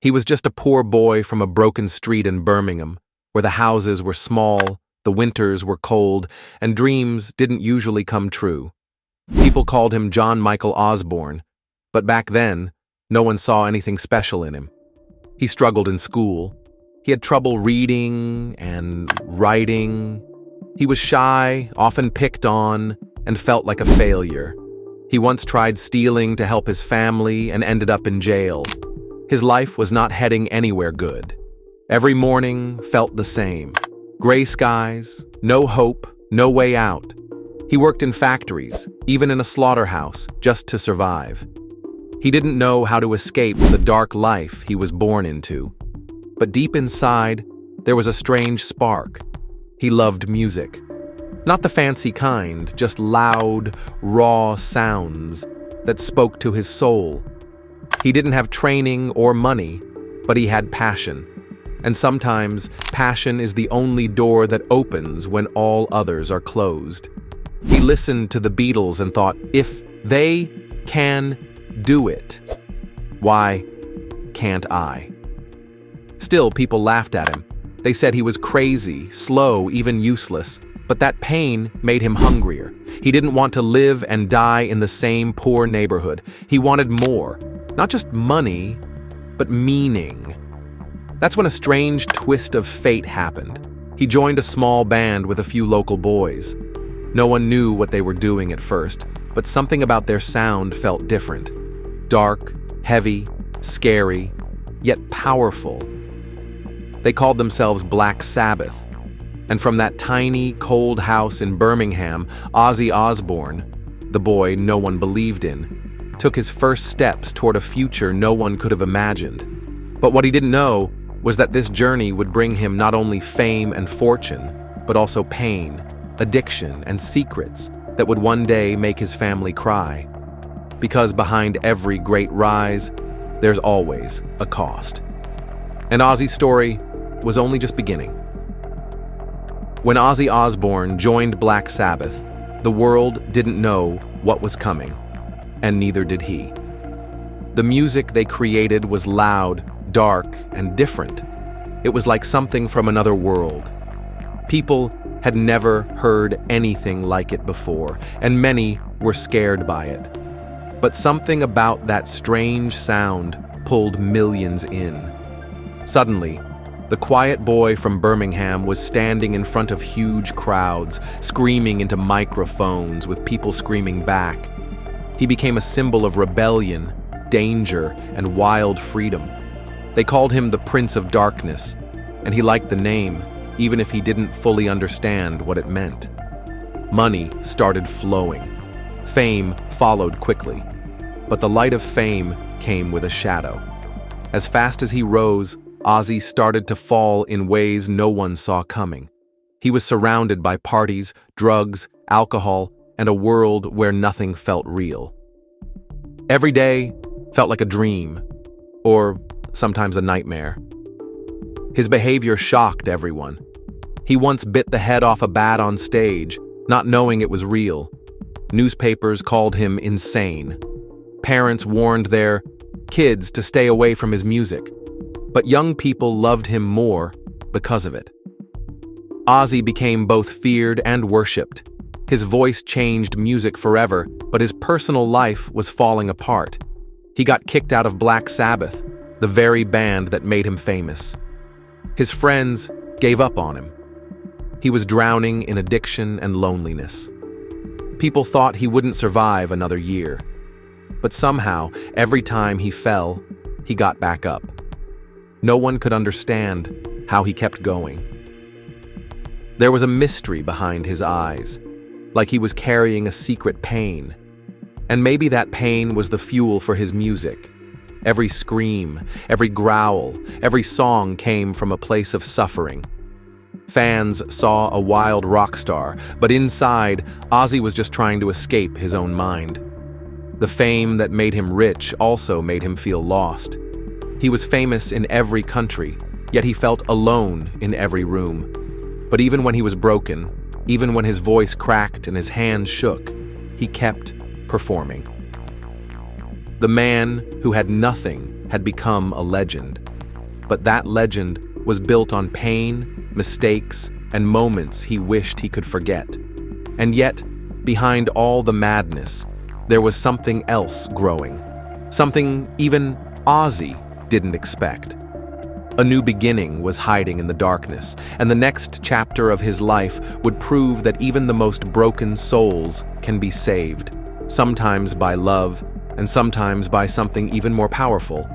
He was just a poor boy from a broken street in Birmingham, where the houses were small, the winters were cold, and dreams didn't usually come true. People called him John Michael Osbourne, but back then, no one saw anything special in him. He struggled in school. He had trouble reading and writing. He was shy, often picked on, and felt like a failure. He once tried stealing to help his family and ended up in jail. His life was not heading anywhere good. Every morning felt the same. Gray skies, no hope, no way out. He worked in factories, even in a slaughterhouse, just to survive. He didn't know how to escape the dark life he was born into. But deep inside, there was a strange spark. He loved music. Not the fancy kind, just loud, raw sounds that spoke to his soul. He didn't have training or money, but he had passion. And sometimes, passion is the only door that opens when all others are closed. He listened to the Beatles and thought, if they can do it, why can't I? Still, people laughed at him. They said he was crazy, slow, even useless. But that pain made him hungrier. He didn't want to live and die in the same poor neighborhood. He wanted more. Not just money, but meaning. That's when a strange twist of fate happened. He joined a small band with a few local boys. No one knew what they were doing at first, but something about their sound felt different. Dark, heavy, scary, yet powerful. They called themselves Black Sabbath. And from that tiny, cold house in Birmingham, Ozzy Osbourne, the boy no one believed in, took his first steps toward a future no one could have imagined. But what he didn't know was that this journey would bring him not only fame and fortune, but also pain, addiction, and secrets that would one day make his family cry. Because behind every great rise, there's always a cost. And Ozzy's story was only just beginning. When Ozzy Osbourne joined Black Sabbath, the world didn't know what was coming, and neither did he. The music they created was loud, dark, and different. It was like something from another world. People had never heard anything like it before, and many were scared by it. But something about that strange sound pulled millions in. Suddenly, the quiet boy from Birmingham was standing in front of huge crowds, screaming into microphones with people screaming back. He became a symbol of rebellion, danger, and wild freedom. They called him the Prince of Darkness, and he liked the name, even if he didn't fully understand what it meant. Money started flowing. Fame followed quickly, but the light of fame came with a shadow. As fast as he rose, Ozzy started to fall in ways no one saw coming. He was surrounded by parties, drugs, alcohol, and a world where nothing felt real. Every day felt like a dream, or sometimes a nightmare. His behavior shocked everyone. He once bit the head off a bat on stage, not knowing it was real. Newspapers called him insane. Parents warned their kids to stay away from his music. But young people loved him more because of it. Ozzy became both feared and worshipped. His voice changed music forever, but his personal life was falling apart. He got kicked out of Black Sabbath, the very band that made him famous. His friends gave up on him. He was drowning in addiction and loneliness. People thought he wouldn't survive another year. But somehow, every time he fell, he got back up. No one could understand how he kept going. There was a mystery behind his eyes, like he was carrying a secret pain. And maybe that pain was the fuel for his music. Every scream, every growl, every song came from a place of suffering. Fans saw a wild rock star, but inside, Ozzy was just trying to escape his own mind. The fame that made him rich also made him feel lost. He was famous in every country, yet he felt alone in every room. But even when he was broken, even when his voice cracked and his hands shook, he kept performing. The man who had nothing had become a legend. but that legend was built on pain, mistakes, and moments he wished he could forget. And yet, behind all the madness, there was something else growing. Something even Ozzy didn't expect. A new beginning was hiding in the darkness, and the next chapter of his life would prove that even the most broken souls can be saved, sometimes by love, and sometimes by something even more powerful.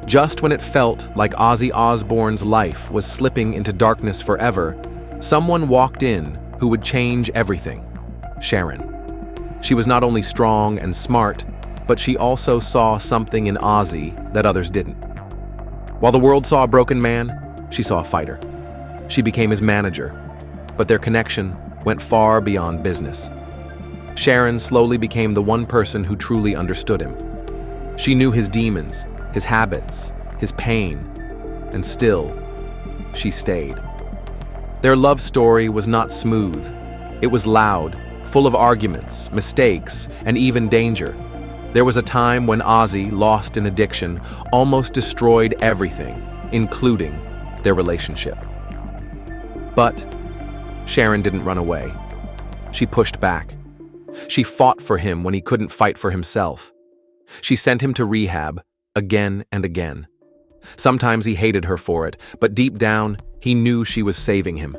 Just when it felt like Ozzy Osbourne's life was slipping into darkness forever, someone walked in who would change everything. Sharon. She was not only strong and smart, but she also saw something in Ozzy that others didn't. While the world saw a broken man, she saw a fighter. She became his manager, but their connection went far beyond business. Sharon slowly became the one person who truly understood him. She knew his demons, his habits, his pain, and still, she stayed. Their love story was not smooth. It was loud, full of arguments, mistakes, and even danger. There was a time when Ozzy, lost in addiction, almost destroyed everything, including their relationship. But Sharon didn't run away. She pushed back. She fought for him when he couldn't fight for himself. She sent him to rehab again and again. Sometimes he hated her for it, but deep down, he knew she was saving him.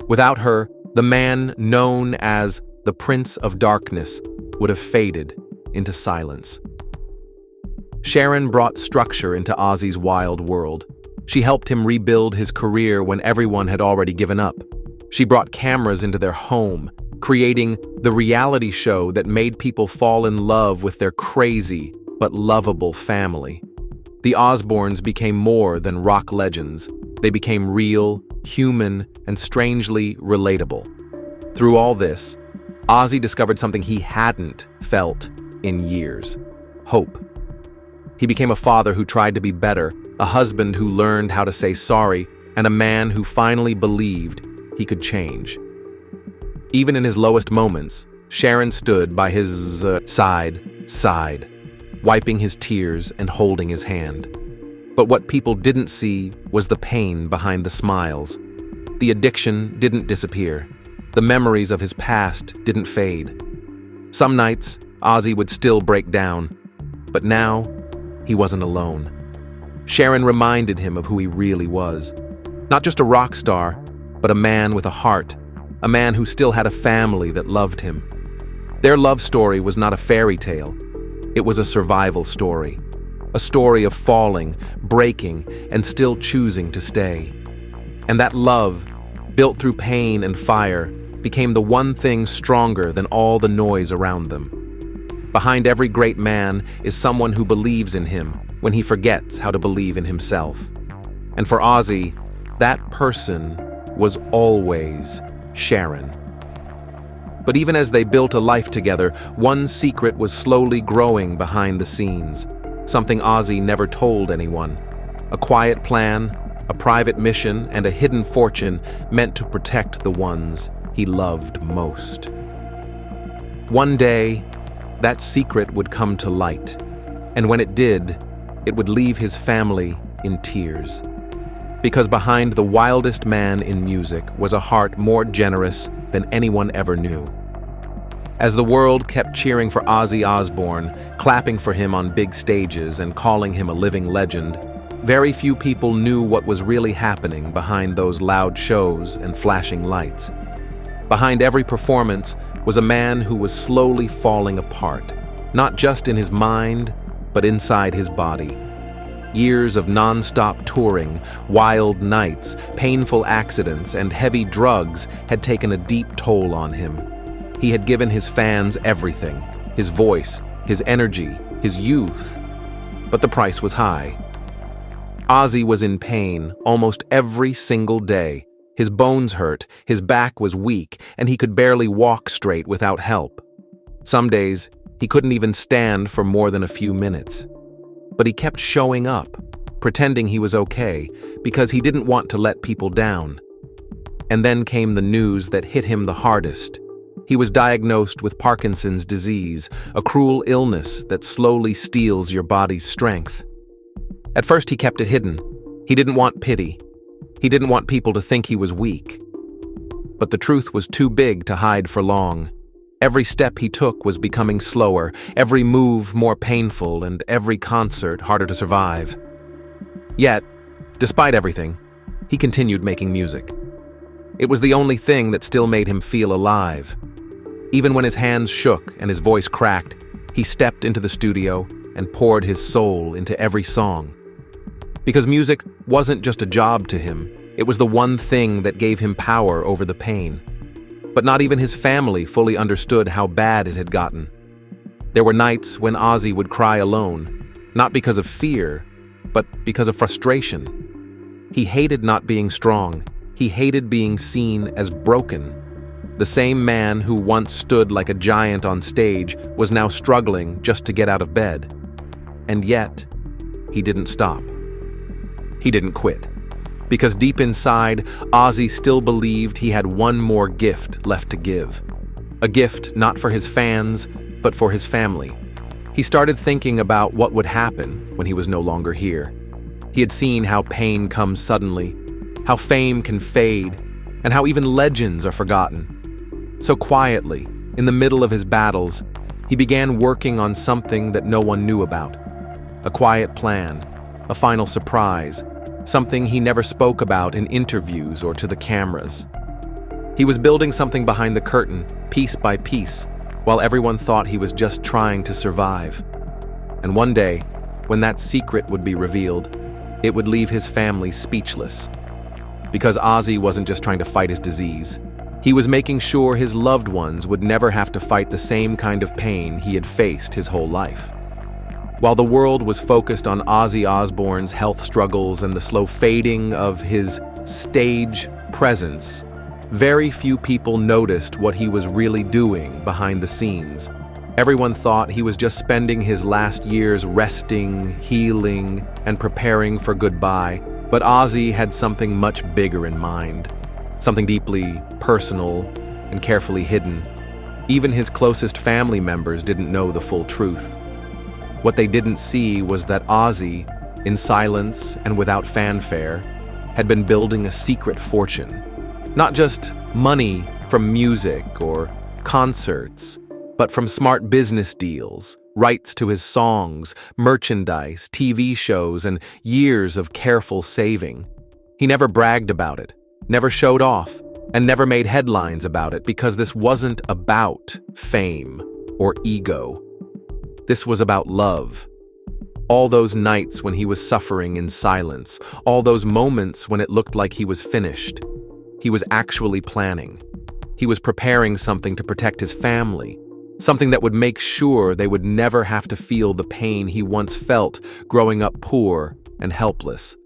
Without her, the man known as the Prince of Darkness would have faded into silence. Sharon brought structure into Ozzy's wild world. She helped him rebuild his career when everyone had already given up. She brought cameras into their home, creating the reality show that made people fall in love with their crazy but lovable family. The Osbournes became more than rock legends. They became real, human, and strangely relatable. Through all this, Ozzy discovered something he hadn't felt in years: hope. He became a father who tried to be better, a husband who learned how to say sorry, and a man who finally believed he could change. Even in his lowest moments, Sharon stood by his side, wiping his tears and holding his hand. But what people didn't see was the pain behind the smiles. The addiction didn't disappear. The memories of his past didn't fade. Some nights, Ozzy would still break down, but now he wasn't alone. Sharon reminded him of who he really was. Not just a rock star, but a man with a heart, a man who still had a family that loved him. Their love story was not a fairy tale. It was a survival story. A story of falling, breaking, and still choosing to stay. And that love, built through pain and fire, became the one thing stronger than all the noise around them. Behind every great man is someone who believes in him when he forgets how to believe in himself. And for Ozzy, that person was always Sharon. But even as they built a life together, one secret was slowly growing behind the scenes. Something Ozzy never told anyone. A quiet plan, a private mission, and a hidden fortune meant to protect the ones he loved most. One day, that secret would come to light, and when it did, it would leave his family in tears. Because behind the wildest man in music was a heart more generous than anyone ever knew. As the world kept cheering for Ozzy Osbourne, clapping for him on big stages and calling him a living legend, very few people knew what was really happening behind those loud shows and flashing lights. Behind every performance was a man who was slowly falling apart, not just in his mind, but inside his body. Years of non-stop touring, wild nights, painful accidents, and heavy drugs had taken a deep toll on him. He had given his fans everything: his voice, his energy, his youth. But the price was high. Ozzy was in pain almost every single day. His bones hurt, his back was weak, and he could barely walk straight without help. Some days, he couldn't even stand for more than a few minutes. But he kept showing up, pretending he was okay, because he didn't want to let people down. And then came the news that hit him the hardest. He was diagnosed with Parkinson's disease, a cruel illness that slowly steals your body's strength. At first he kept it hidden. He didn't want pity. He didn't want people to think he was weak. But the truth was too big to hide for long. Every step he took was becoming slower, every move more painful, and every concert harder to survive. Yet, despite everything, he continued making music. It was the only thing that still made him feel alive. Even when his hands shook and his voice cracked, he stepped into the studio and poured his soul into every song. Because music wasn't just a job to him, it was the one thing that gave him power over the pain. But not even his family fully understood how bad it had gotten. There were nights when Ozzy would cry alone, not because of fear, but because of frustration. He hated not being strong. He hated being seen as broken. The same man who once stood like a giant on stage was now struggling just to get out of bed. And yet, he didn't stop. He didn't quit. Because deep inside, Ozzy still believed he had one more gift left to give. A gift not for his fans, but for his family. He started thinking about what would happen when he was no longer here. He had seen how pain comes suddenly, how fame can fade, and how even legends are forgotten. So quietly, in the middle of his battles, he began working on something that no one knew about. A quiet plan, a final surprise, something he never spoke about in interviews or to the cameras. He was building something behind the curtain, piece by piece, while everyone thought he was just trying to survive. And one day, when that secret would be revealed, it would leave his family speechless. Because Ozzy wasn't just trying to fight his disease. He was making sure his loved ones would never have to fight the same kind of pain he had faced his whole life. While the world was focused on Ozzy Osbourne's health struggles and the slow fading of his stage presence, very few people noticed what he was really doing behind the scenes. Everyone thought he was just spending his last years resting, healing, and preparing for goodbye, but Ozzy had something much bigger in mind, something deeply personal and carefully hidden. Even his closest family members didn't know the full truth. What they didn't see was that Ozzy, in silence and without fanfare, had been building a secret fortune. Not just money from music or concerts, but from smart business deals, rights to his songs, merchandise, TV shows, and years of careful saving. He never bragged about it, never showed off, and never made headlines about it because this wasn't about fame or ego. This was about love. All those nights when he was suffering in silence, all those moments when it looked like he was finished. He was actually planning. He was preparing something to protect his family, something that would make sure they would never have to feel the pain he once felt growing up poor and helpless.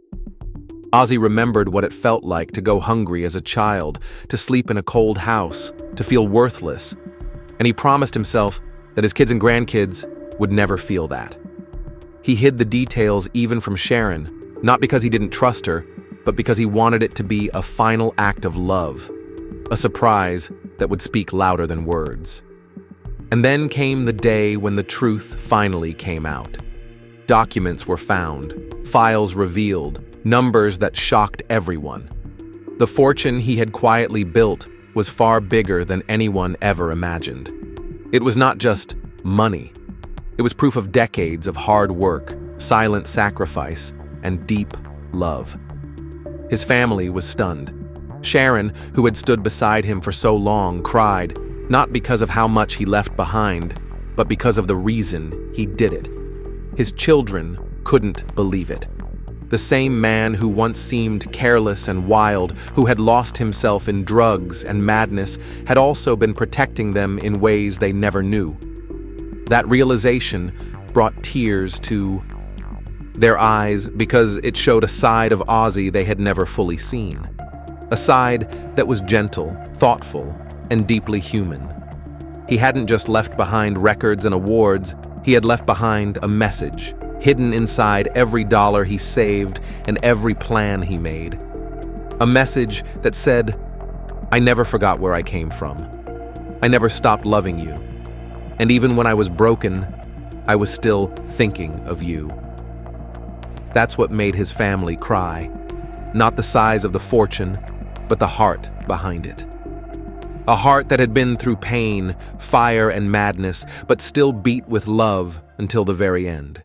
Ozzy remembered what it felt like to go hungry as a child, to sleep in a cold house, to feel worthless, and he promised himself that his kids and grandkids would never feel that. He hid the details even from Sharon, not because he didn't trust her, but because he wanted it to be a final act of love, a surprise that would speak louder than words. And then came the day when the truth finally came out. Documents were found, files revealed, numbers that shocked everyone. The fortune he had quietly built was far bigger than anyone ever imagined. It was not just money. It was proof of decades of hard work, silent sacrifice, and deep love. His family was stunned. Sharon, who had stood beside him for so long, cried, not because of how much he left behind, but because of the reason he did it. His children couldn't believe it. The same man who once seemed careless and wild, who had lost himself in drugs and madness, had also been protecting them in ways they never knew. That realization brought tears to their eyes because it showed a side of Ozzy they had never fully seen. A side that was gentle, thoughtful, and deeply human. He hadn't just left behind records and awards, he had left behind a message, hidden inside every dollar he saved and every plan he made. A message that said, "I never forgot where I came from. I never stopped loving you. And even when I was broken, I was still thinking of you." That's what made his family cry. Not the size of the fortune, but the heart behind it. A heart that had been through pain, fire, and madness, but still beat with love until the very end.